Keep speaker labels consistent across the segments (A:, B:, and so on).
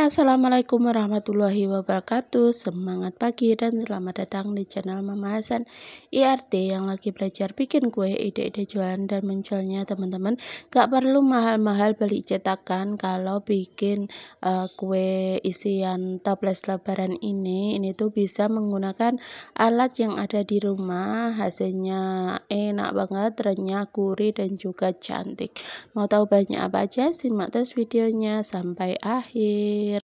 A: Assalamualaikum warahmatullahi wabarakatuh. Semangat pagi dan selamat datang di channel Mama Hasan IRT yang lagi belajar bikin kue, ide-ide jualan dan menjualnya teman-teman. Gak perlu mahal-mahal beli cetakan kalau bikin kue isian toples lebaran ini tuh bisa menggunakan alat yang ada di rumah. Hasilnya enak banget, renyah, gurih dan juga cantik. Mau tahu banyak apa aja? Simak terus videonya sampai akhir.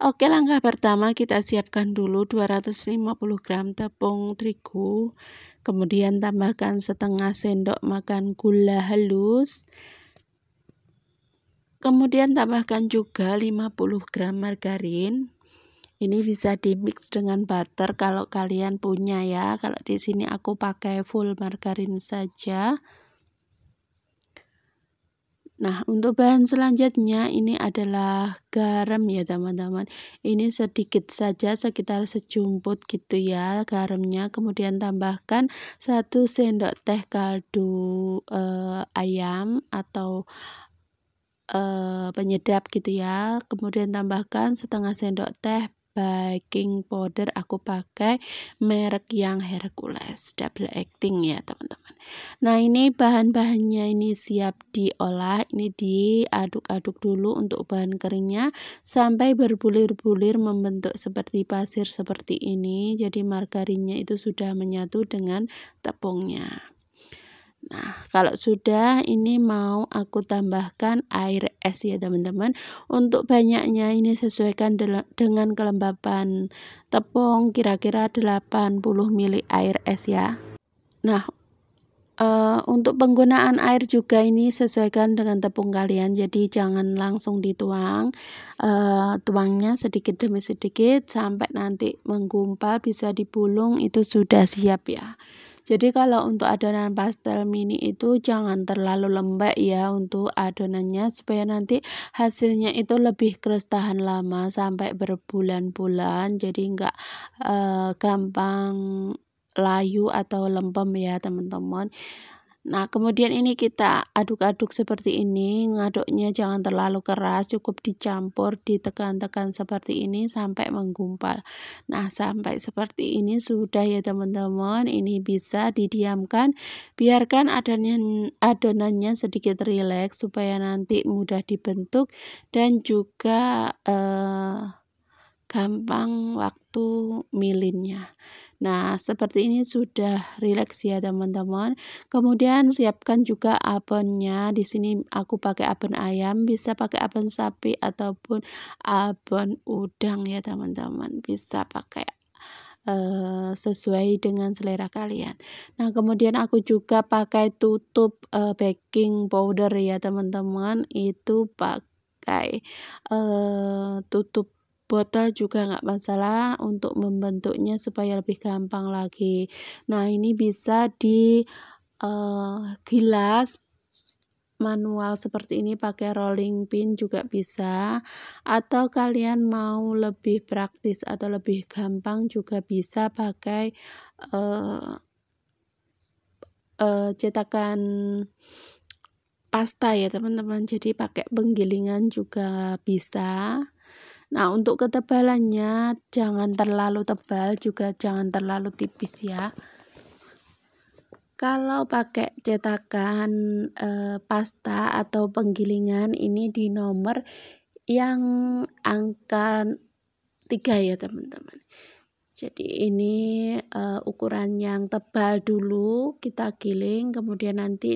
A: Oke, langkah pertama kita siapkan dulu 250 gram tepung terigu, kemudian tambahkan setengah sendok makan gula halus, kemudian tambahkan juga 50 gram margarin. Ini bisa dimix dengan butter kalau kalian punya ya. Kalau di sini aku pakai full margarin saja. Nah, untuk bahan selanjutnya ini adalah garam ya teman-teman. Ini sedikit saja, sekitar sejumput gitu ya garamnya. Kemudian tambahkan 1 sendok teh kaldu ayam atau penyedap gitu ya. Kemudian tambahkan setengah sendok teh baking powder, aku pakai merek yang Hercules double acting ya teman-teman. Nah, ini bahan-bahannya ini siap diolah. Ini diaduk-aduk dulu untuk bahan keringnya sampai berbulir-bulir membentuk seperti pasir seperti ini. Jadi margarinnya itu sudah menyatu dengan tepungnya. Nah, kalau sudah ini mau aku tambahkan air es ya teman-teman. Untuk banyaknya ini sesuaikan dengan kelembapan tepung, kira-kira 80 ml air es ya. Nah, untuk penggunaan air juga ini sesuaikan dengan tepung kalian, jadi jangan langsung dituang, tuangnya sedikit demi sedikit sampai nanti menggumpal bisa dibulung, itu sudah siap ya. Jadi kalau untuk adonan pastel mini itu jangan terlalu lembek ya untuk adonannya, supaya nanti hasilnya itu lebih keras tahan lama sampai berbulan-bulan, jadi enggak gampang layu atau lempem ya teman-teman. Nah, kemudian ini kita aduk-aduk seperti ini. Ngaduknya jangan terlalu keras, cukup dicampur, ditekan-tekan seperti ini sampai menggumpal. Nah, sampai seperti ini sudah ya teman-teman. Ini bisa didiamkan, biarkan adonannya sedikit rileks supaya nanti mudah dibentuk dan juga gampang waktu milinnya. Nah, seperti ini sudah rileks ya teman-teman. Kemudian siapkan juga abonnya. Di sini aku pakai abon ayam, bisa pakai abon sapi ataupun abon udang ya teman-teman. Bisa pakai sesuai dengan selera kalian. Nah, kemudian aku juga pakai tutup baking powder ya teman-teman. Itu pakai tutup botol juga nggak masalah untuk membentuknya supaya lebih gampang lagi. Nah, ini bisa di gilas manual seperti ini, pakai rolling pin juga bisa, atau kalian mau lebih praktis atau lebih gampang juga bisa pakai cetakan pasta ya teman-teman. Jadi pakai penggilingan juga bisa. Nah, untuk ketebalannya jangan terlalu tebal juga jangan terlalu tipis ya. Kalau pakai cetakan pasta atau penggilingan ini di nomor yang angka 3 ya teman-teman. Jadi ini ukuran yang tebal dulu kita giling, kemudian nanti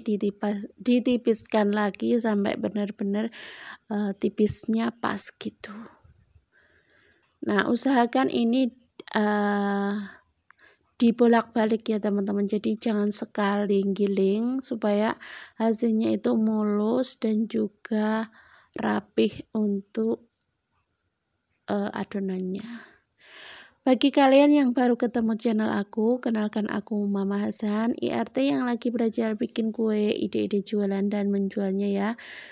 A: ditipiskan lagi sampai benar-benar tipisnya pas gitu. Nah, usahakan ini dibolak-balik ya teman-teman, jadi jangan sekali giling supaya hasilnya itu mulus dan juga rapih untuk adonannya. Bagi kalian yang baru ketemu channel aku, kenalkan aku Mama Hasan IRT yang lagi belajar bikin kue, ide-ide jualan dan menjualnya ya.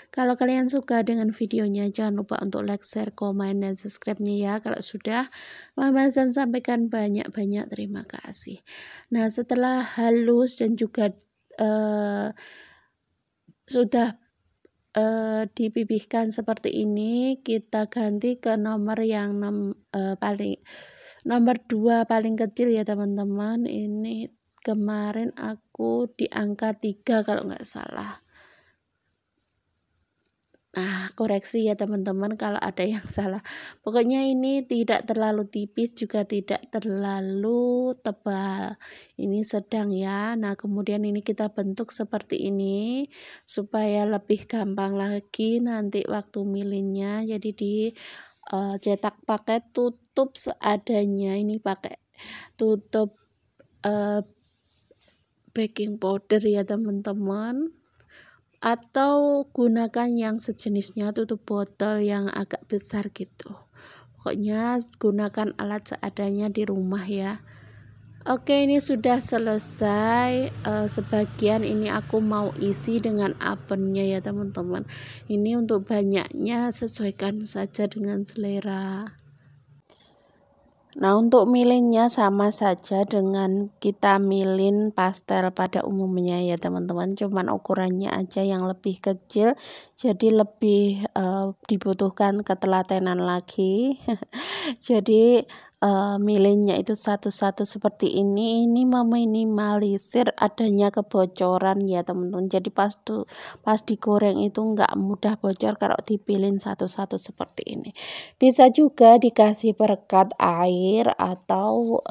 A: Kalau kalian suka dengan videonya, jangan lupa untuk like, share, komen, dan subscribe-nya ya. Kalau sudah, Mama Hasan sampaikan banyak-banyak terima kasih. Nah, setelah halus dan juga sudah dipipihkan seperti ini, kita ganti ke nomor yang nomor 2 paling kecil ya teman-teman. Ini kemarin aku di angka 3 kalau nggak salah. Nah, koreksi ya teman-teman kalau ada yang salah. Pokoknya ini tidak terlalu tipis juga tidak terlalu tebal. Ini sedang ya. Nah, kemudian ini kita bentuk seperti ini supaya lebih gampang lagi nanti waktu milinnya. Jadi cetak pakai tutup seadanya. Ini pakai tutup baking powder ya teman-teman, atau gunakan yang sejenisnya tutup botol yang agak besar gitu. Pokoknya gunakan alat seadanya di rumah ya. Oke, ini sudah selesai. Sebagian ini aku mau isi dengan ovennya ya teman-teman. Ini untuk banyaknya sesuaikan saja dengan selera. Nah, untuk milinnya sama saja dengan kita milin pastel pada umumnya ya teman-teman, cuman ukurannya aja yang lebih kecil, jadi lebih dibutuhkan ketelatenan lagi. Jadi milinnya itu satu-satu seperti ini meminimalisir adanya kebocoran ya teman-teman. Jadi pas digoreng itu nggak mudah bocor kalau dipilin satu-satu seperti ini. Bisa juga dikasih perekat air atau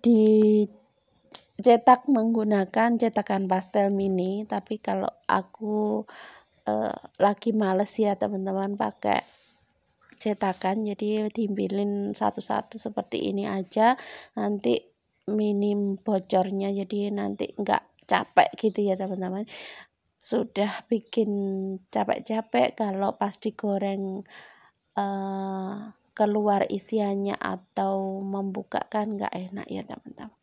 A: dicetak menggunakan cetakan pastel mini, tapi kalau aku lagi males ya teman-teman pakai cetakan, jadi dipilin satu-satu seperti ini aja, nanti minim bocornya, jadi nanti nggak capek gitu ya teman-teman. Sudah bikin capek-capek kalau pas digoreng keluar isiannya atau membukakan nggak enak ya teman-teman.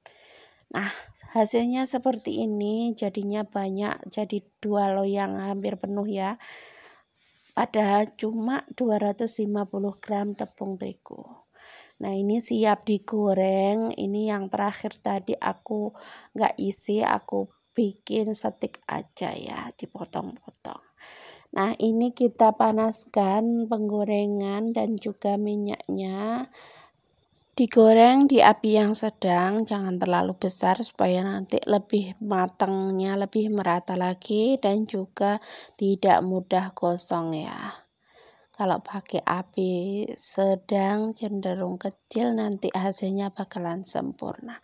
A: Nah, hasilnya seperti ini, jadinya banyak, jadi 2 loyang hampir penuh ya. Padahal cuma 250 gram tepung terigu. Nah, ini siap digoreng. Ini yang terakhir tadi aku nggak isi, aku bikin stik aja ya, dipotong-potong. Nah, ini kita panaskan penggorengan dan juga minyaknya. Digoreng di api yang sedang, jangan terlalu besar supaya nanti lebih matangnya lebih merata lagi dan juga tidak mudah gosong ya. Kalau pakai api sedang cenderung kecil nanti hasilnya bakalan sempurna.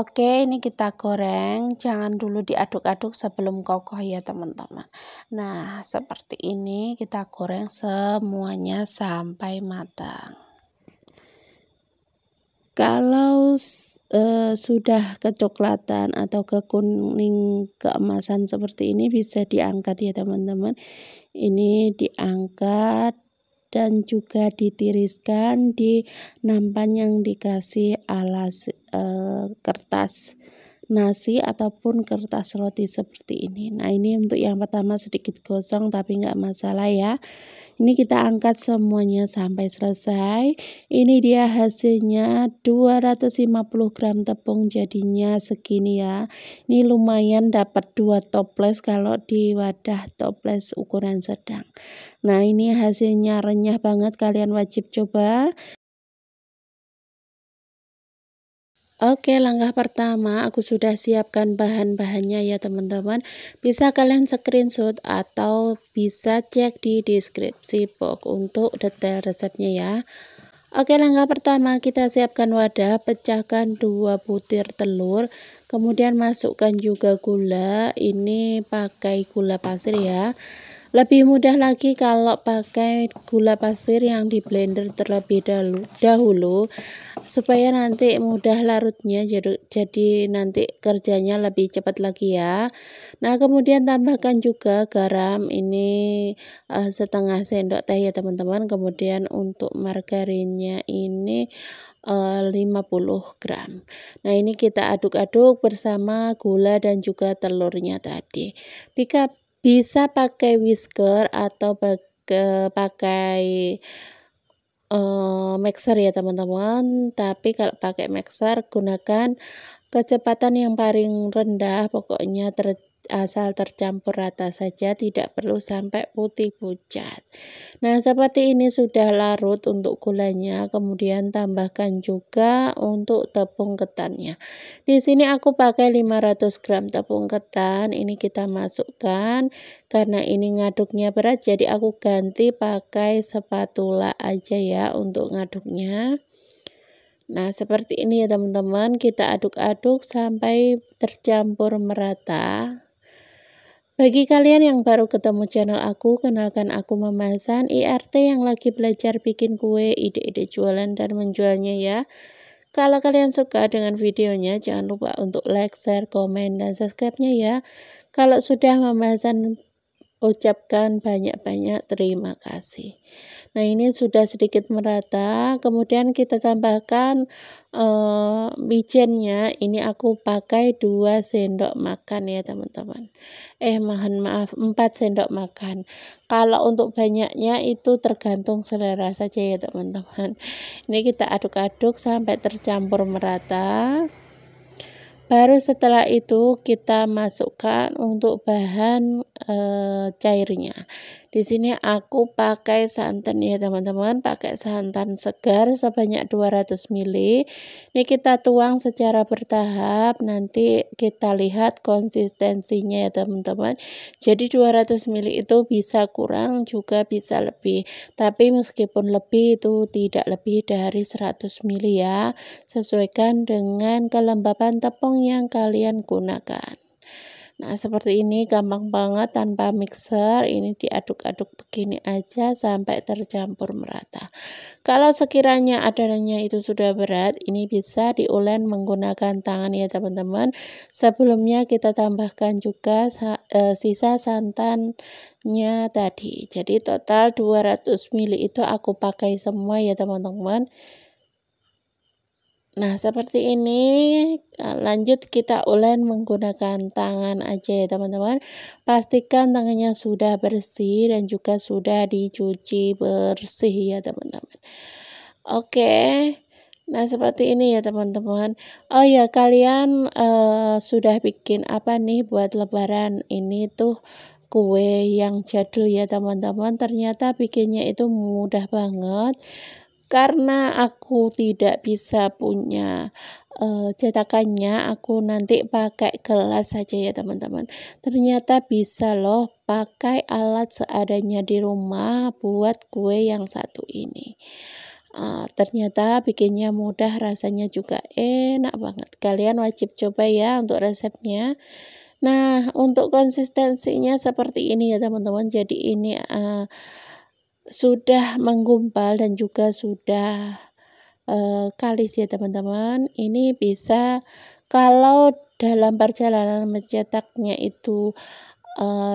A: Oke, ini kita goreng, jangan dulu diaduk-aduk sebelum kokoh ya teman-teman. Nah, seperti ini kita goreng semuanya sampai matang. Kalau sudah kecoklatan atau kekuning keemasan seperti ini bisa diangkat ya teman-teman. Ini diangkat dan juga ditiriskan di nampan yang dikasih alas kertas nasi ataupun kertas roti seperti ini. Nah, ini untuk yang pertama sedikit gosong tapi nggak masalah ya. Ini kita angkat semuanya sampai selesai. Ini dia hasilnya 250 gram tepung jadinya segini ya. Ini lumayan dapat 2 toples kalau di wadah toples ukuran sedang. Nah, ini hasilnya renyah banget, kalian wajib coba. Oke, langkah pertama aku sudah siapkan bahan-bahannya ya teman-teman. Bisa kalian screenshot atau bisa cek di deskripsi box untuk detail resepnya ya. Oke, langkah pertama kita siapkan wadah, pecahkan 2 butir telur, kemudian masukkan juga gula. Ini pakai gula pasir ya. Lebih mudah lagi kalau pakai gula pasir yang di blender terlebih dahulu supaya nanti mudah larutnya, jadi nanti kerjanya lebih cepat lagi ya. Nah, kemudian tambahkan juga garam, ini setengah sendok teh ya teman-teman. Kemudian untuk margarinnya ini 50 gram. Nah, ini kita aduk-aduk bersama gula dan juga telurnya tadi. Bisa pakai whisker atau pakai mixer ya teman-teman, tapi kalau pakai mixer gunakan kecepatan yang paling rendah, pokoknya asal tercampur rata saja, tidak perlu sampai putih pucat. Nah, seperti ini sudah larut untuk gulanya, kemudian tambahkan juga untuk tepung ketannya. Di sini aku pakai 500 gram tepung ketan, ini kita masukkan. Karena ini ngaduknya berat, jadi aku ganti pakai spatula aja ya untuk ngaduknya. Nah, seperti ini ya teman-teman, kita aduk-aduk sampai tercampur merata. Bagi kalian yang baru ketemu channel aku, kenalkan aku Mama Hasan, IRT yang lagi belajar bikin kue, ide-ide jualan dan menjualnya ya. Kalau kalian suka dengan videonya, jangan lupa untuk like, share, komen, dan subscribe-nya ya. Kalau sudah Mama Hasan ucapkan banyak-banyak terima kasih. Nah, ini sudah sedikit merata, kemudian kita tambahkan wijennya. Ini aku pakai 2 sendok makan ya teman-teman. Mohon maaf, 4 sendok makan. Kalau untuk banyaknya itu tergantung selera saja ya teman-teman. Ini kita aduk-aduk sampai tercampur merata. Baru setelah itu kita masukkan untuk bahan cairnya. Di sini aku pakai santan ya teman-teman, pakai santan segar sebanyak 200 ml. Ini kita tuang secara bertahap, nanti kita lihat konsistensinya ya teman-teman. Jadi 200 ml itu bisa kurang juga bisa lebih, tapi meskipun lebih itu tidak lebih dari 100 ml ya. Sesuaikan dengan kelembapan tepung yang kalian gunakan. Nah, seperti ini gampang banget tanpa mixer, ini diaduk-aduk begini aja sampai tercampur merata. Kalau sekiranya adonannya itu sudah berat, ini bisa diulen menggunakan tangan ya teman-teman. Sebelumnya kita tambahkan juga sisa santannya tadi. Jadi total 200 ml itu aku pakai semua ya teman-teman. Nah, seperti ini, lanjut kita ulen menggunakan tangan aja ya teman-teman. Pastikan tangannya sudah bersih dan juga sudah dicuci bersih ya teman-teman. Oke, nah seperti ini ya teman-teman. Oh ya, kalian sudah bikin apa nih buat lebaran? Ini tuh kue yang jadul ya teman-teman. Ternyata bikinnya itu mudah banget. Karena aku tidak bisa punya cetakannya, aku nanti pakai gelas saja ya teman-teman. Ternyata bisa loh pakai alat seadanya di rumah buat kue yang satu ini. Ternyata bikinnya mudah, rasanya juga enak banget. Kalian wajib coba ya untuk resepnya. Nah, untuk konsistensinya seperti ini ya teman-teman. Jadi ini sudah menggumpal dan juga sudah kalis ya teman-teman. Ini bisa kalau dalam perjalanan mencetaknya itu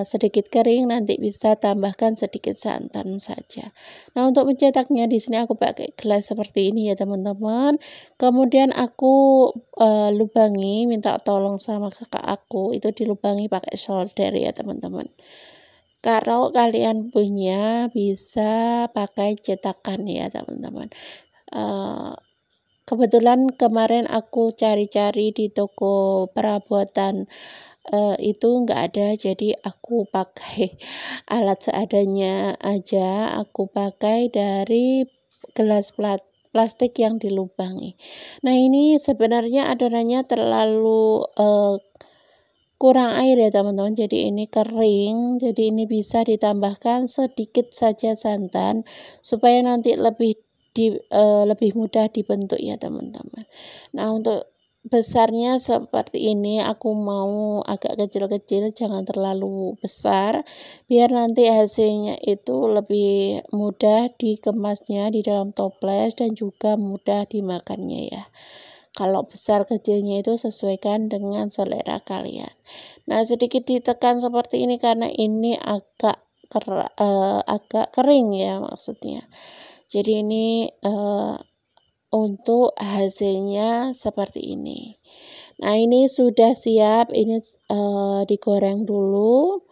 A: sedikit kering, nanti bisa tambahkan sedikit santan saja. Nah, untuk mencetaknya di sini aku pakai gelas seperti ini ya teman-teman. Kemudian aku lubangi, minta tolong sama kakak aku, itu dilubangi pakai solder ya teman-teman. Kalau kalian punya bisa pakai cetakan ya teman-teman. Kebetulan kemarin aku cari-cari di toko perabotan itu enggak ada, jadi aku pakai alat seadanya aja. Aku pakai dari gelas plastik yang dilubangi. Nah, ini sebenarnya adonannya terlalu kurang air ya teman-teman, jadi ini kering, jadi ini bisa ditambahkan sedikit saja santan supaya nanti lebih mudah dibentuk ya teman-teman. Nah, untuk besarnya seperti ini aku mau agak kecil-kecil, jangan terlalu besar, biar nanti hasilnya itu lebih mudah dikemasnya di dalam toples dan juga mudah dimakannya ya. Kalau besar kecilnya itu sesuaikan dengan selera kalian. Nah, sedikit ditekan seperti ini karena ini agak kering ya maksudnya. Jadi ini untuk hasilnya seperti ini. Nah, ini sudah siap, ini digoreng dulu.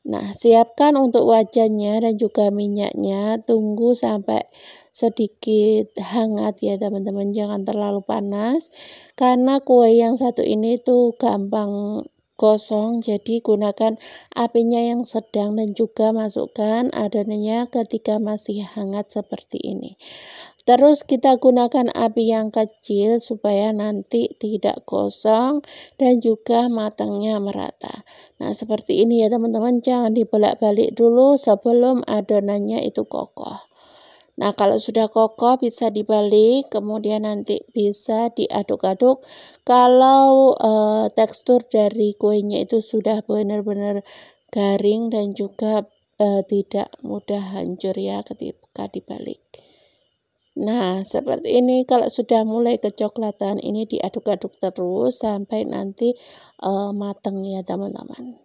A: Nah, siapkan untuk wajannya dan juga minyaknya, tunggu sampai sedikit hangat ya teman-teman, jangan terlalu panas karena kue yang satu ini tuh gampang gosong, jadi gunakan apinya yang sedang dan juga masukkan adonannya ketika masih hangat seperti ini. Terus kita gunakan api yang kecil supaya nanti tidak gosong dan juga matangnya merata. Nah, seperti ini ya teman-teman, jangan dibolak-balik dulu sebelum adonannya itu kokoh. Nah, kalau sudah kokoh bisa dibalik, kemudian nanti bisa diaduk-aduk. Kalau tekstur dari kuenya itu sudah benar-benar garing dan juga tidak mudah hancur ya ketika dibalik. Nah, seperti ini kalau sudah mulai kecoklatan ini diaduk-aduk terus sampai nanti matang ya teman-teman.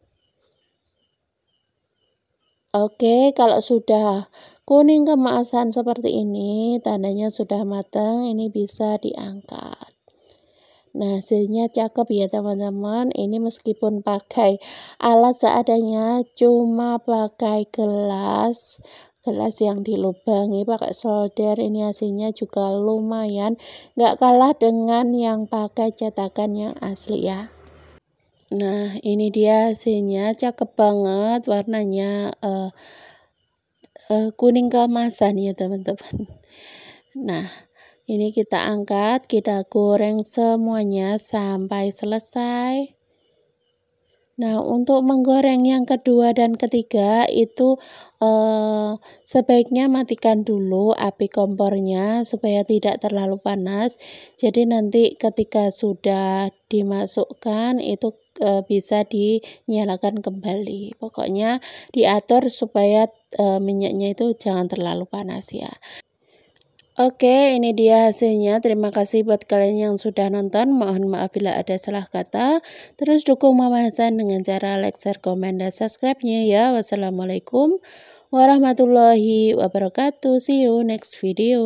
A: Oke, kalau sudah kuning keemasan seperti ini, tandanya sudah matang, ini bisa diangkat. Nah, hasilnya cakep ya teman-teman. Ini meskipun pakai alat seadanya, cuma pakai gelas yang dilubangi pakai solder, ini hasilnya juga lumayan, nggak kalah dengan yang pakai cetakan yang asli ya. Nah, ini dia hasilnya, cakep banget, warnanya kuning keemasan ya teman-teman. Nah, ini kita angkat, kita goreng semuanya sampai selesai. Nah, untuk menggoreng yang kedua dan ketiga itu sebaiknya matikan dulu api kompornya supaya tidak terlalu panas. Jadi nanti ketika sudah dimasukkan itu bisa dinyalakan kembali. Pokoknya diatur supaya minyaknya itu jangan terlalu panas ya. Oke, ini dia hasilnya. Terima kasih buat kalian yang sudah nonton. Mohon maaf bila ada salah kata. Terus dukung Mama Hasan dengan cara like, share, komen, dan subscribe-nya ya. Wassalamualaikum warahmatullahi wabarakatuh. See you next video.